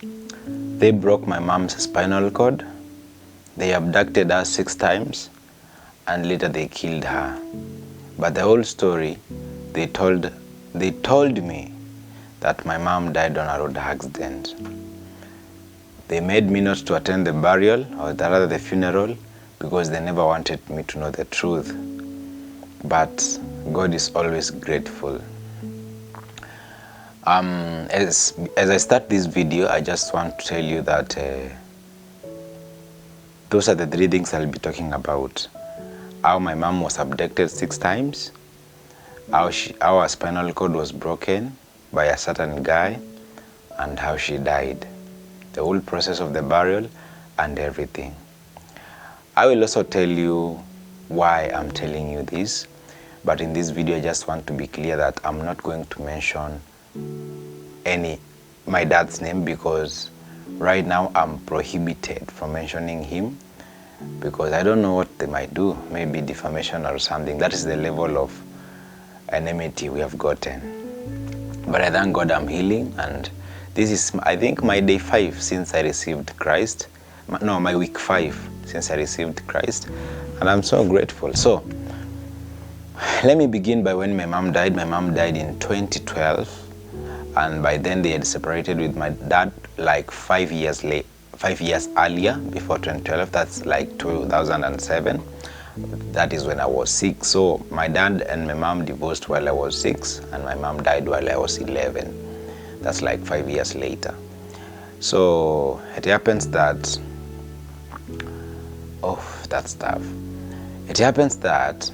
They broke my mom's spinal cord, they abducted her 6 times, and later they killed her. But the whole story, they told me that my mom died on a road accident. They made me not to attend the burial, or rather the funeral, because they never wanted me to know the truth. But God is always grateful. As I start this video, I just want to tell you that those are the 3 things I'll be talking about. How my mom was abducted 6 times, how her spinal cord was broken by a certain guy, and how she died. The whole process of the burial and everything. I will also tell you why I'm telling you this, but in this video I just want to be clear that I'm not going to mention my dad's name, because right now I'm prohibited from mentioning him, because I don't know what they might do, maybe defamation or something. That is the level of enmity we have gotten. But I thank God I'm healing, and this is, I think, my day 5 since I received Christ. No, my week 5 since I received Christ, and I'm so grateful. So let me begin by when my mom died. My mom died in 2012, and by then they had separated with my dad like 5 years earlier, before 2012. That's like 2007. That is when I was 6. So my dad and my mom divorced while I was 6, and my mom died while I was 11. That's like 5 years later. So it happens that, that's tough. It happens that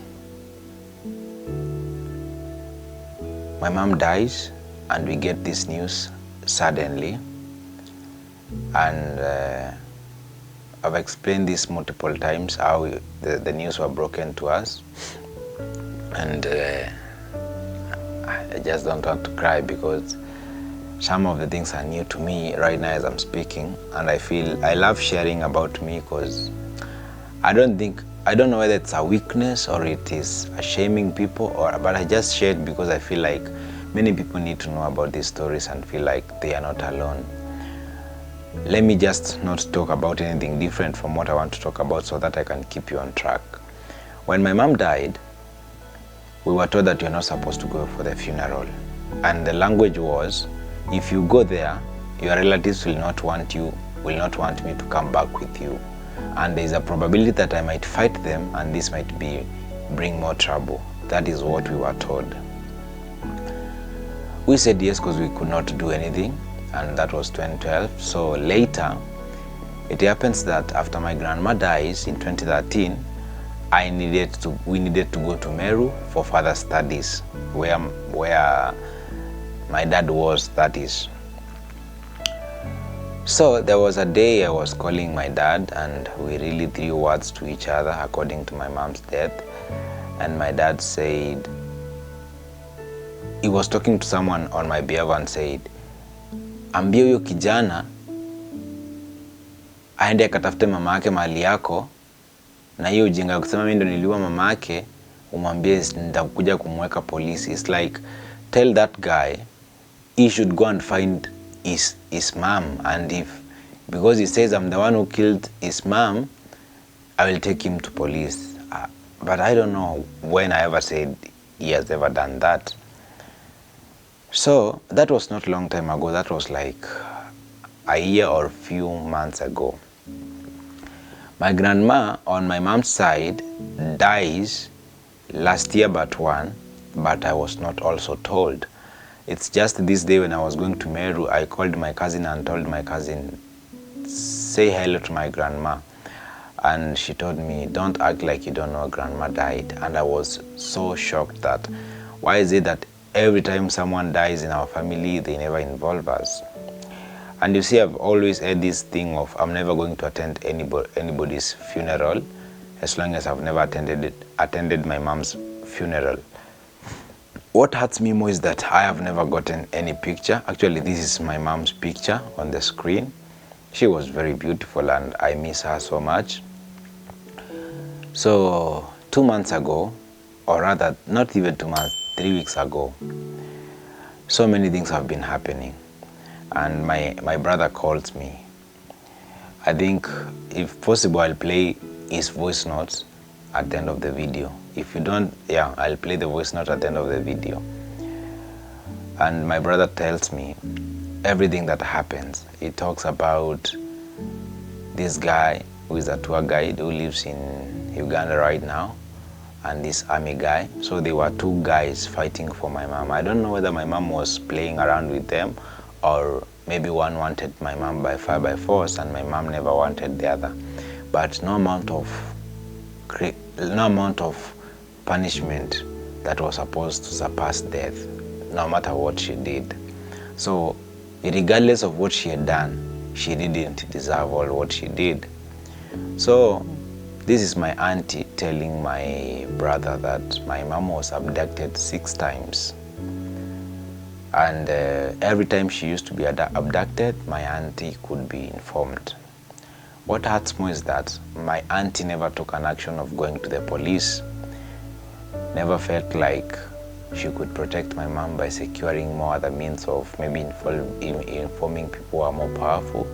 my mom dies, and we get this news suddenly. And I've explained this multiple times, how the news were broken to us. And I just don't want to cry, because some of the things are new to me right now as I'm speaking, and I feel I love sharing about me, because I don't know whether it's a weakness or it is a shaming people, but I just share it because I feel like many people need to know about these stories and feel like they are not alone. Let me just not talk about anything different from what I want to talk about, so that I can keep you on track. When my mom died, we were told that you're not supposed to go for the funeral, and the language was, if you go there, your relatives will not want me to come back with you, and there is a probability that I might fight them, and this might bring more trouble. That is what we were told. We said yes, because we could not do anything, and that was 2012. So later, it happens that after my grandma dies in 2013, we needed to go to Meru for further studies, where my dad was, that is. So there was a day I was calling my dad, and we really threw words to each other according to my mom's death. And my dad said, he was talking to someone on my behalf and said, ambia huyo kijana aende akatafute mama yake mahali yako, na hiyo ujinga ya kusema mimi ndo niliua mama yake umwambie nitakuja kumweka polisi. It's like, tell that guy he should go and find his mom, and because he says I'm the one who killed his mom, I will take him to police. But I don't know when I ever said he has ever done that. So that was not a long time ago. That was like a year or a few months ago. My grandma on my mom's side dies last year but one, but I was not also told. It's just this day when I was going to Meru, I called my cousin and told my cousin, say hello to my grandma. And she told me, don't act like you don't know grandma died. And I was so shocked that, why is it that every time someone dies in our family, they never involve us? And you see, I've always had this thing of, I'm never going to attend anybody's funeral as long as I've never attended my mom's funeral. What hurts me more is that I have never gotten any picture. Actually, this is my mom's picture on the screen. She was very beautiful, and I miss her so much. So 2 months ago, or rather not even 2 months, 3 weeks ago, so many things have been happening. and my brother calls me. I think if possible I'll play his voice notes at the end of the video. If you don't, yeah, I'll play the voice note at the end of the video. And my brother tells me everything that happens. He talks about this guy who is a tour guide who lives in Uganda right now, and this army guy. So there were two guys fighting for my mom. I don't know whether my mom was playing around with them, or maybe one wanted my mom by fire by force and my mom never wanted the other. But no amount of punishment that was supposed to surpass death, no matter what she did. So regardless of what she had done, she didn't deserve all what she did. So this is my auntie telling my brother that my mom was abducted 6 times. And every time she used to be abducted, my auntie could be informed. What hurts more is that my auntie never took an action of going to the police, never felt like she could protect my mom by securing more other means of maybe informing people who are more powerful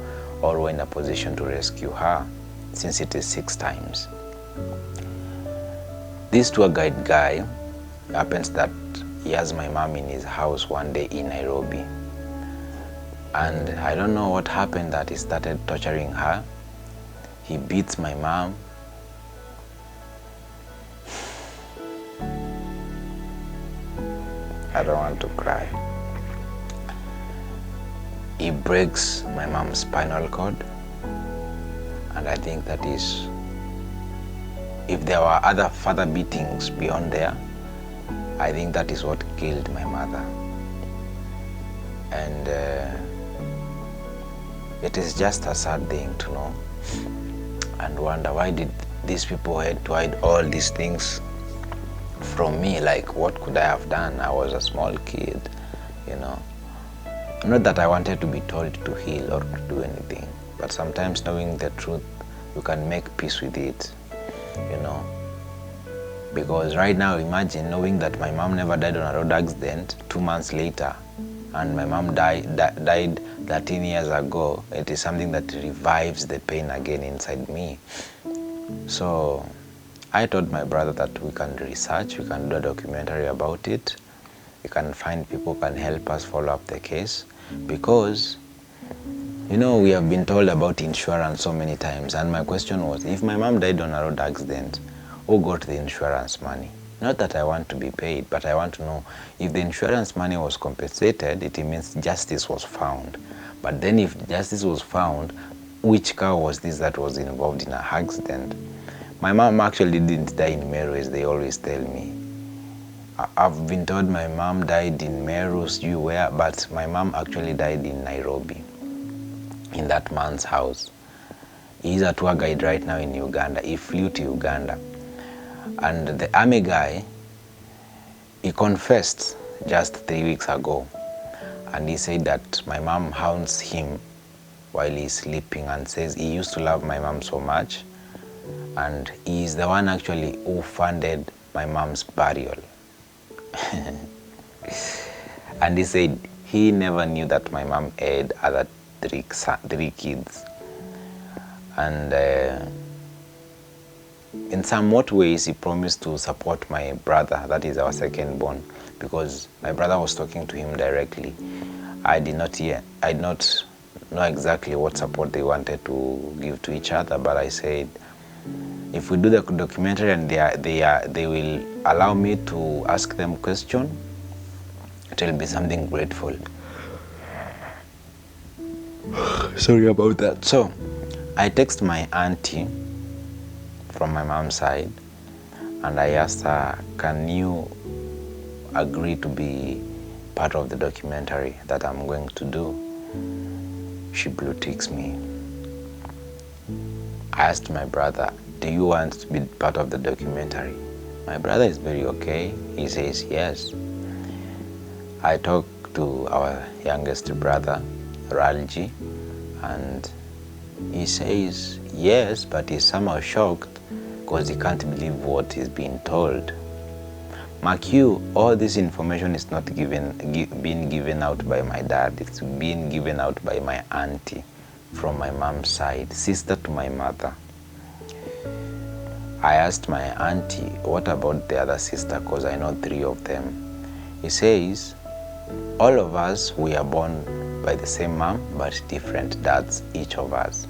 or who are in a position to rescue her, since it is 6 times. This tour guide guy happens that he has my mom in his house one day in Nairobi. And I don't know what happened that he started torturing her. He beats my mom. I don't want to cry. He breaks my mom's spinal cord. And I think that is, if there were other further beatings beyond there, I think that is what killed my mother. And it is just a sad thing to know and wonder, why did these people had to hide all these things from me? Like, what could I have done? I was a small kid, you know. Not that I wanted to be told to heal or to do anything, but sometimes knowing the truth, you can make peace with it, you know. Because right now, imagine knowing that my mom never died on a road accident 2 months later, and my mom died 13 years ago. It is something that revives the pain again inside me. So I told my brother that we can research, we can do a documentary about it, we can find people who can help us follow up the case, because you know, we have been told about insurance so many times, and my question was, if my mom died on a road accident, who got the insurance money? Not that I want to be paid, but I want to know if the insurance money was compensated, it means justice was found. But then if justice was found, which car was this that was involved in an accident? My mom actually didn't die in Meru, as they always tell me. I've been told my mom died in Meru, you where, but my mom actually died in Nairobi, in that man's house. He's a tour guide right now in Uganda. He flew to Uganda. And the army guy, he confessed just 3 weeks ago. And he said that my mom haunts him while he's sleeping and says he used to love my mom so much. And he is the one actually who funded my mom's burial. And he said he never knew that my mom had other 3 kids. And in somewhat ways, he promised to support my brother, that is our second born, because my brother was talking to him directly. I did not know exactly what support they wanted to give to each other, but I said, if we do the documentary and they will allow me to ask them questions, it will be something grateful. Sorry about that. So I text my auntie from my mom's side, and I asked her, can you agree to be part of the documentary that I'm going to do? She blue ticks me. I asked my brother, do you want to be part of the documentary? My brother is very okay. He says yes. I talked to our youngest brother, Ralji, and he says yes, but he's somehow shocked because he can't believe what he's being told. Mark you, all this information is not being given out by my dad. It's being given out by my auntie from my mom's side, sister to my mother. I asked my auntie, what about the other sister? Because I know 3 of them. He says, all of us, we are born by the same mom, but different dads, each of us.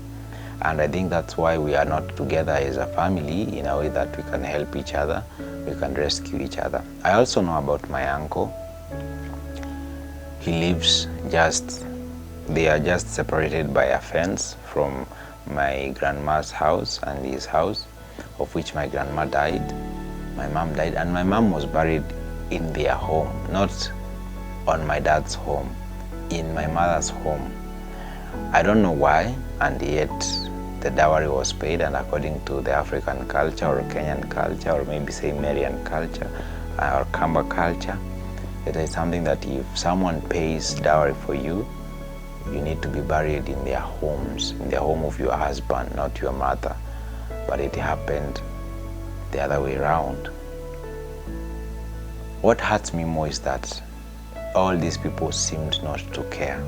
And I think that's why we are not together as a family, in a way that we can help each other, we can rescue each other. I also know about my uncle. He lives they are just separated by a fence from my grandma's house and his house, of which my grandma died, my mom died, and my mom was buried in their home, not on my dad's home, in my mother's home. I don't know why, and yet the dowry was paid, and according to the African culture or Kenyan culture, or maybe say Marian culture or Kamba culture, it is something that if someone pays dowry for you, you need to be buried in their homes, in the home of your husband, not your mother. But it happened the other way around. What hurts me more is that all these people seemed not to care.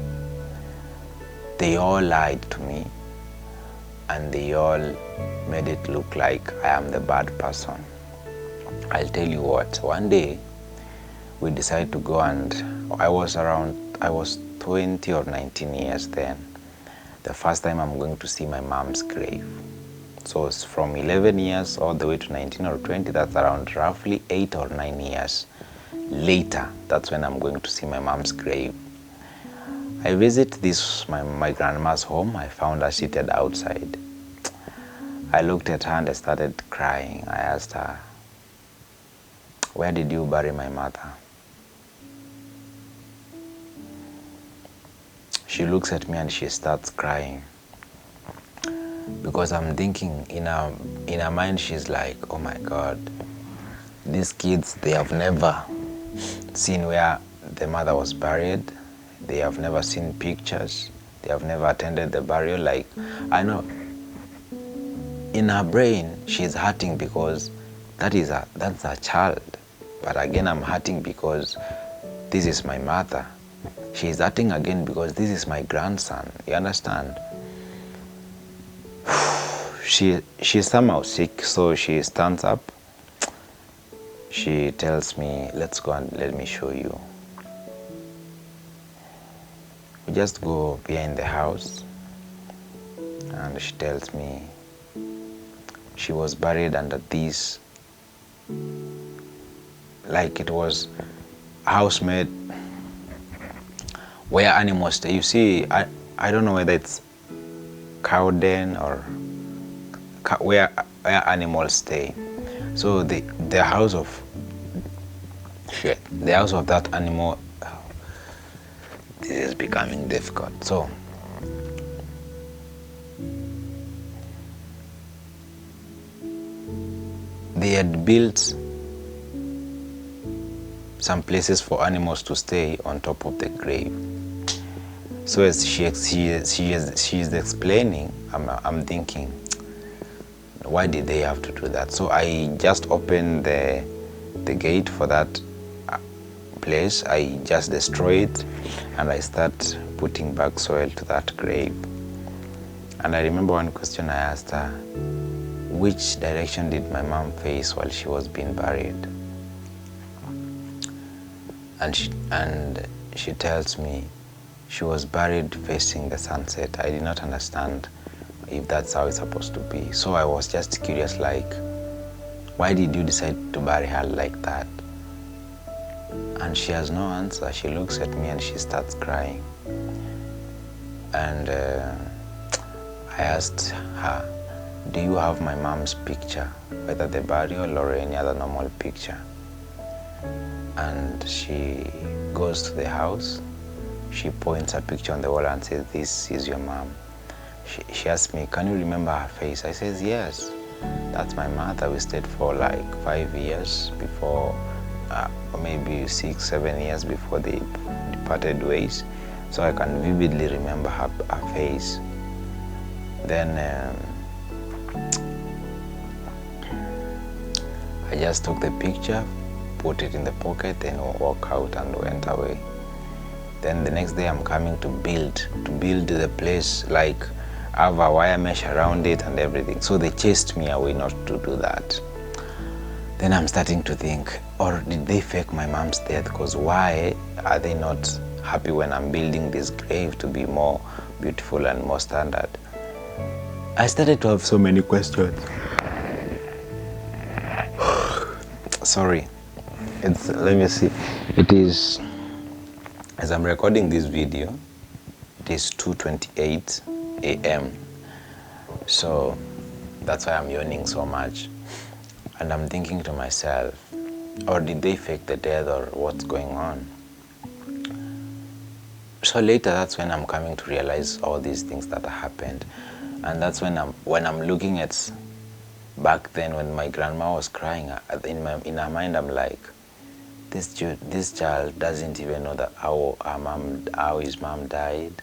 They all lied to me, and they all made it look like I am the bad person. I'll tell you what, one day we decided to go, and I was 20 or 19 years then. The first time I'm going to see my mom's grave. So it's from 11 years all the way to 19 or 20, that's around roughly 8 or 9 years later. That's when I'm going to see my mom's grave. I visit my grandma's home. I found her seated outside. I looked at her and I started crying. I asked her, where did you bury my mother? She looks at me and she starts crying, because I'm thinking in her mind, she's like, oh my God, these kids, they have never seen where the mother was buried. They have never seen pictures. They have never attended the burial. Like, I know in her brain, she's hurting because that's her child. But again, I'm hurting because this is my mother. She's hurting again because this is my grandson. You understand? She's somehow sick, so she stands up. She tells me, let's go and let me show you. We just go behind the house, and she tells me she was buried under this, like it was a house made where animals stay. You see, I don't know whether it's cow den or where animals stay. So the house of that animal, this is becoming difficult. So they had built some places for animals to stay on top of the grave. So as she is explaining, I'm thinking, why did they have to do that? So I just opened the gate for that place. I just destroy it, and I start putting back soil to that grave. And I remember one question I asked her, which direction did my mom face while she was being buried? And she tells me she was buried facing the sunset. I did not understand if that's how it's supposed to be. So I was just curious, like, why did you decide to bury her like that? And she has no answer. She looks at me and she starts crying. And I asked her, do you have my mom's picture, whether the burial or any other normal picture? And she goes to the house. She points a picture on the wall and says, this is your mom. She asked me, can you remember her face? I says, yes, that's my mother. We stayed for like 5 years before, or maybe 6, 7 years before they departed ways. So I can vividly remember her face. Then I just took the picture, put it in the pocket, then walk out and went away. Then the next day I'm coming to build the place, like have a wire mesh around it and everything. So they chased me away not to do that. Then I'm starting to think, or did they fake my mom's death? Because why are they not happy when I'm building this grave to be more beautiful and more standard? I started to have so many questions. Sorry. Let me see. It is, as I'm recording this video, it is 2:28 a.m. So that's why I'm yawning so much. And I'm thinking to myself, or did they fake the death, or what's going on? So later, that's when I'm coming to realize all these things that happened. And that's when I'm looking at back then when my grandma was crying, in her mind I'm like, this child doesn't even know that how his mom died.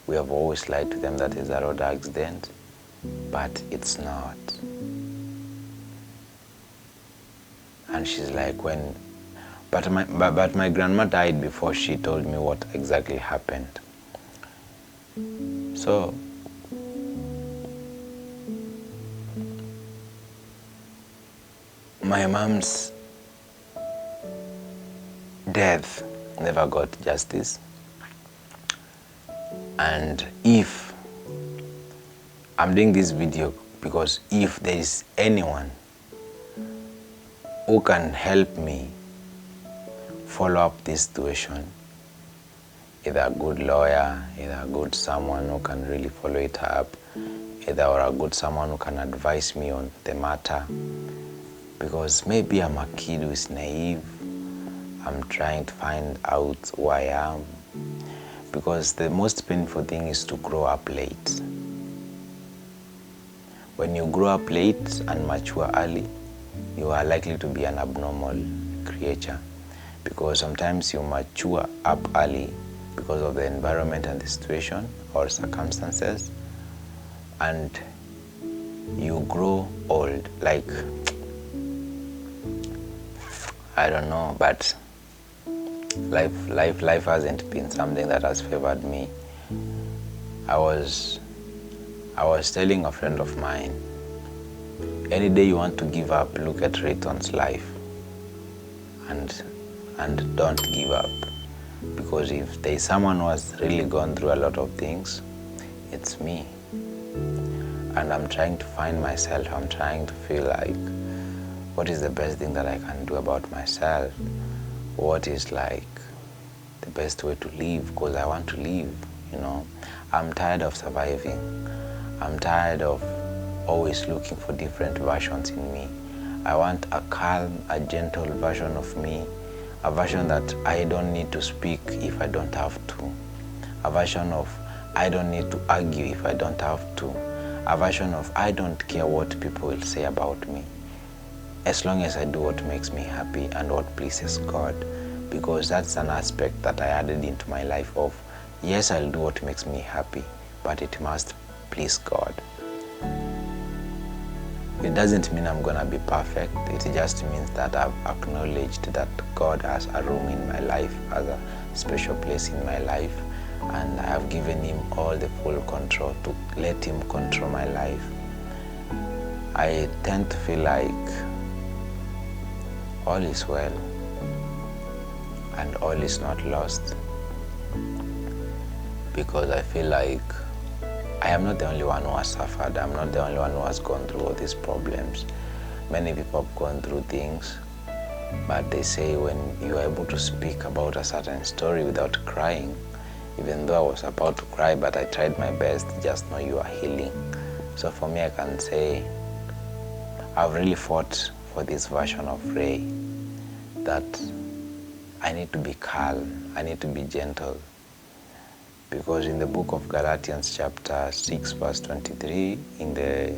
We have always lied to them that it's a road accident, but it's not. And she's like, but my grandma died before she told me what exactly happened. So my mom's death never got justice. And if I'm doing this video because if there is anyone who can help me follow up this situation, either a good lawyer, either a good someone who can really follow it up, or a good someone who can advise me on the matter, because maybe I'm a kid who is naive. I'm trying to find out who I am, because the most painful thing is to grow up late. When you grow up late and mature early, you are likely to be an abnormal creature, because sometimes you mature up early because of the environment and the situation or circumstances, and you grow old. Like, I don't know, but life hasn't been something that has favored me. I was telling a friend of mine, any day you want to give up, look at Rayton's life and don't give up. Because if there is someone who has really gone through a lot of things, it's me. And I'm trying to find myself. I'm trying to feel like, what is the best thing that I can do about myself? What is like the best way to live? Because I want to live, you know. I'm tired of surviving. I'm tired of always looking for different versions in me. I want a calm, a gentle version of me, a version that I don't need to speak if I don't have to, a version of I don't need to argue if I don't have to, a version of I don't care what people will say about me, as long as I do what makes me happy and what pleases God. Because that's an aspect that I added into my life of, yes, I'll do what makes me happy, but it must please God. It doesn't mean I'm gonna be perfect. It just means that I've acknowledged that God has a room in my life, has a special place in my life, and I have given him all the full control to let him control my life. I tend to feel like all is well and all is not lost, because I feel like I am not the only one who has suffered. I'm not the only one who has gone through all these problems. Many people have gone through things, but they say when you are able to speak about a certain story without crying, even though I was about to cry, but I tried my best, just know you are healing. So for me, I can say I've really fought for this version of Ray, that I need to be calm, I need to be gentle. Because in the book of Galatians chapter 6 verse 23, in the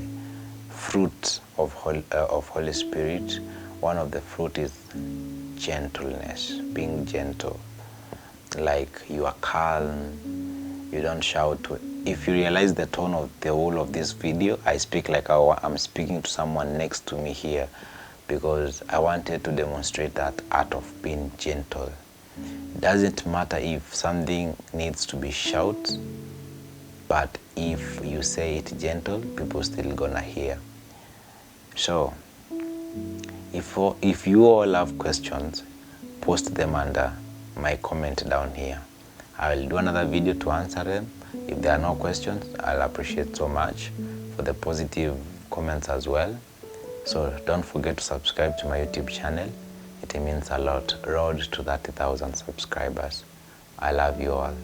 fruit of Holy Spirit, one of the fruit is gentleness, being gentle. Like you are calm, you don't shout. If you realize the tone of the whole of this video, I speak like I'm speaking to someone next to me here, because I wanted to demonstrate that art of being gentle. Doesn't matter if something needs to be shouted, but if you say it gentle, people still gonna hear. So if you all have questions, post them under my comment down here. I will do another video to answer them. If there are no questions, I'll appreciate so much for the positive comments as well. So don't forget to subscribe to my YouTube channel. It means a lot. Road to 30,000 subscribers. I love you all.